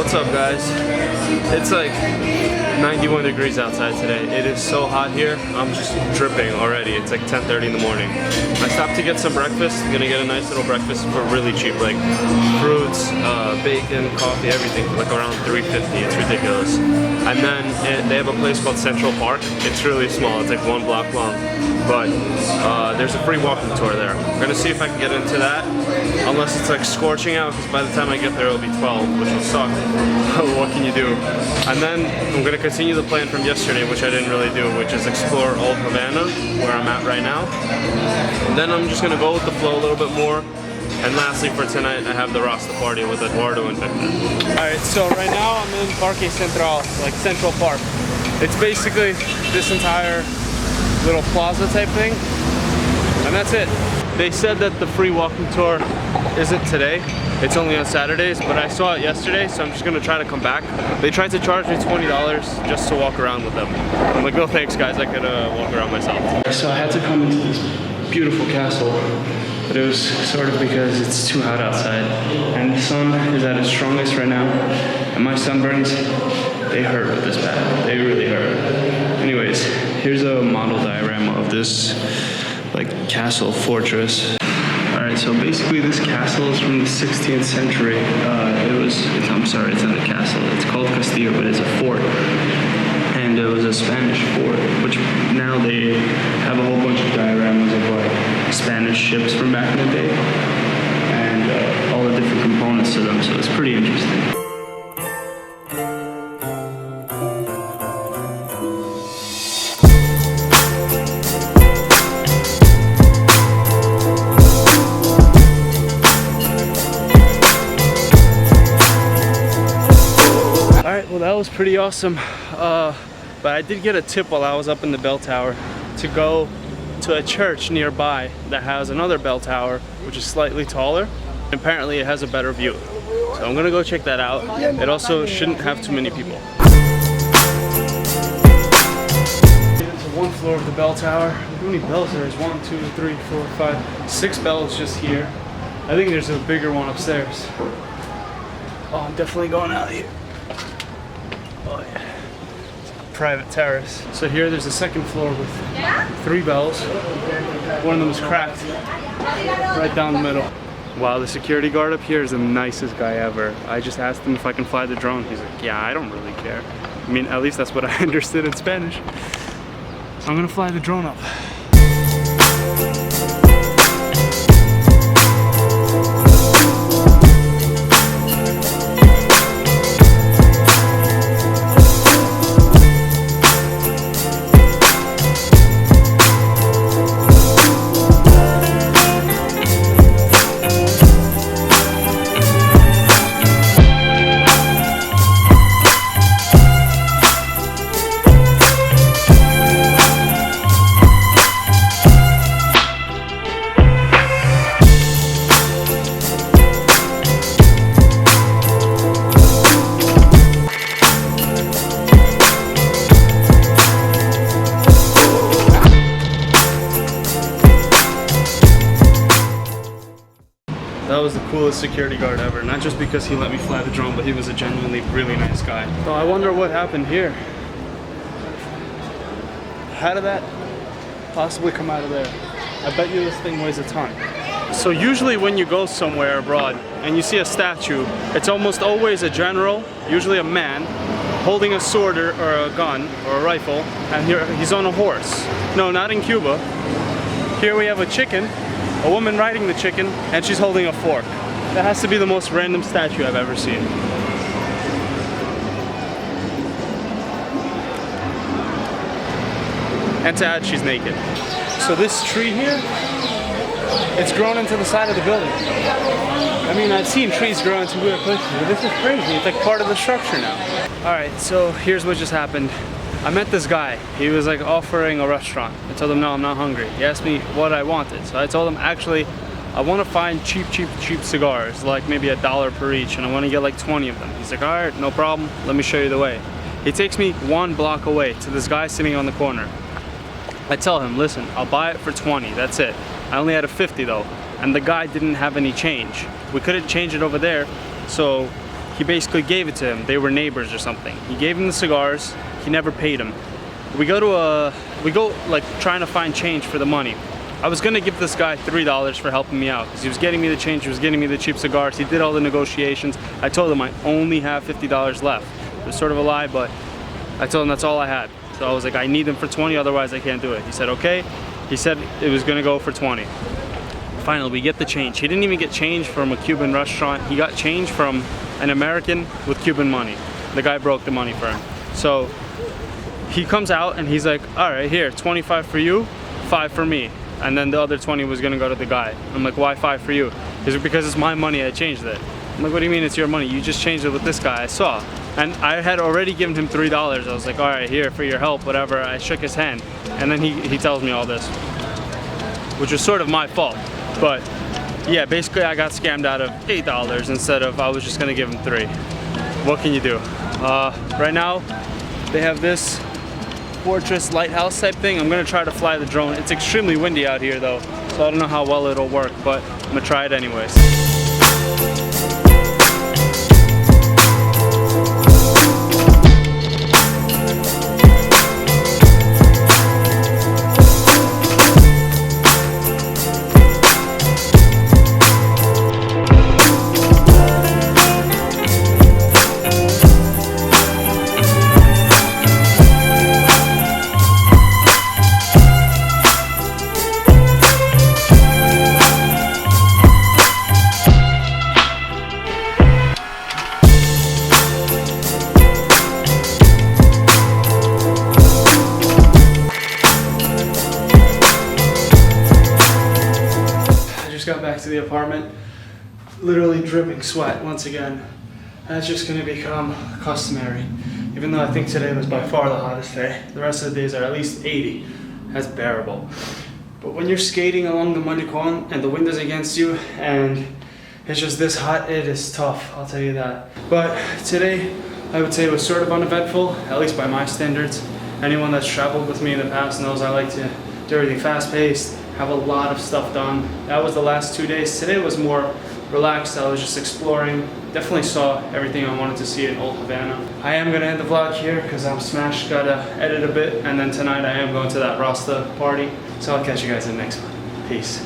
What's up, guys? It's like 91 degrees outside today. It is so hot here. I'm just dripping already. It's like 10:30 in the morning. I stopped to get some breakfast. I'm gonna get a nice little breakfast for really cheap, like fruits, bacon, coffee, everything for like around $3.50. It's ridiculous. And then they have a place called Central Park. It's really small. It's like 1 block long. But there's a free walking tour there. I'm gonna see if I can get into that, unless it's like scorching out, because by the time I get there it'll be 12, which will suck. What can you do? And then I'm gonna continue the plan from yesterday, which I didn't really do, which is explore Old Havana, where I'm at right now. And then I'm just gonna go with the flow a little bit more. And lastly, for tonight, I have the Rasta party with Eduardo and Victor. Alright, so right now I'm in Parque Central, like Central Park. It's basically this entire little plaza type thing, and that's it. They said that the free walking tour isn't today, it's only on Saturdays, but I saw it yesterday, so I'm just gonna try to come back. They tried to charge me $20 just to walk around with them. I'm like, no thanks guys, I could walk around myself. So I had to come into this beautiful castle, but it was sort of because it's too hot outside, and the sun is at its strongest right now, and my sunburns, they hurt with this bat. They really hurt. Anyways, here's a model diagram of this like castle fortress. Alright, so basically this castle is from the 16th century. I'm sorry, it's not a castle. It's called Castillo, but it's a fort. And it was a Spanish fort, which now they have a whole bunch of dioramas of like Spanish ships from back in the day. And all the different components to them, so it's pretty interesting. Well, that was pretty awesome, but I did get a tip while I was up in the bell tower to go to a church nearby that has another bell tower, which is slightly taller. Apparently it has a better view, so I'm gonna go check that out. It also shouldn't have too many people. It's one floor of the bell tower. Look how many bells there is. 1, 2, 3, 4, 5, 6 bells just here. I think there's a bigger one upstairs. Oh, I'm definitely going out here. Oh yeah, private terrace. So here there's a second floor with 3 bells. One of them is cracked right down the middle. Wow, the security guard up here is the nicest guy ever. I just asked him if I can fly the drone. He's like, yeah, I don't really care. I mean, at least that's what I understood in Spanish. So I'm gonna fly the drone up. That was the coolest security guard ever, not just because he let me fly the drone, but he was a genuinely really nice guy. So I wonder what happened here. How did that possibly come out of there? I bet you this thing weighs a ton. So usually when you go somewhere abroad and you see a statue, it's almost always a general, usually a man, holding a sword or a gun or a rifle, and here he's on a horse. No, not in Cuba. Here we have a chicken, a woman riding the chicken, and she's holding a fork. That has to be the most random statue I've ever seen. And to add, she's naked. So this tree here, it's grown into the side of the building. I mean, I've seen trees grow into weird places, but this is crazy. It's like part of the structure now. Alright, so here's what just happened. I met this guy. He was like offering a restaurant. I told him, no, I'm not hungry. He asked me what I wanted. So I told him, actually, I want to find cheap cigars, like maybe $1 per each, and I want to get like 20 of them. He's like, all right, no problem. Let me show you the way. He takes me 1 block away to this guy sitting on the corner. I tell him, listen, I'll buy it for 20, that's it. I only had a 50 though, and the guy didn't have any change. We couldn't change it over there, so he basically gave it to him. They were neighbors or something. He gave him the cigars. He never paid him. We go like trying to find change for the money. I was gonna give this guy $3 for helping me out because he was getting me the change, he was getting me the cheap cigars, he did all the negotiations. I told him I only have $50 left. It was sort of a lie, but I told him that's all I had. So I was like, I need them for 20, otherwise I can't do it. He said, okay. He said it was gonna go for 20. Finally, we get the change. He didn't even get change from a Cuban restaurant. He got change from an American with Cuban money. The guy broke the money for him. So he comes out and he's like, all right, here, 25 for you, 5 for me. And then the other 20 was gonna go to the guy. I'm like, why 5 for you? He's like, because it's my money, I changed it. I'm like, what do you mean it's your money? You just changed it with this guy, I saw. And I had already given him $3. I was like, all right, here, for your help, whatever. I shook his hand. And then he tells me all this, which was sort of my fault. But yeah, basically I got scammed out of $8 instead of, I was just gonna give him 3. What can you do? Right now, they have this fortress lighthouse type thing. I'm gonna try to fly the drone. It's extremely windy out here though, so I don't know how well it'll work, but I'm gonna try it anyways. Got back to the apartment, literally dripping sweat once again. That's just gonna become customary. Even though I think today was by far the hottest day, the rest of the days are at least 80. That's bearable. But when you're skating along the Malecon and the wind is against you and it's just this hot, it is tough, I'll tell you that. But today, I would say it was sort of uneventful, at least by my standards. Anyone that's traveled with me in the past knows I like to do everything fast-paced, have a lot of stuff done. That was the last 2 days. Today was more relaxed. I was just exploring. Definitely saw everything I wanted to see in Old Havana. I am gonna end the vlog here because I'm smashed, gotta edit a bit, and then tonight I am going to that Rasta party. So I'll catch you guys in the next one. Peace.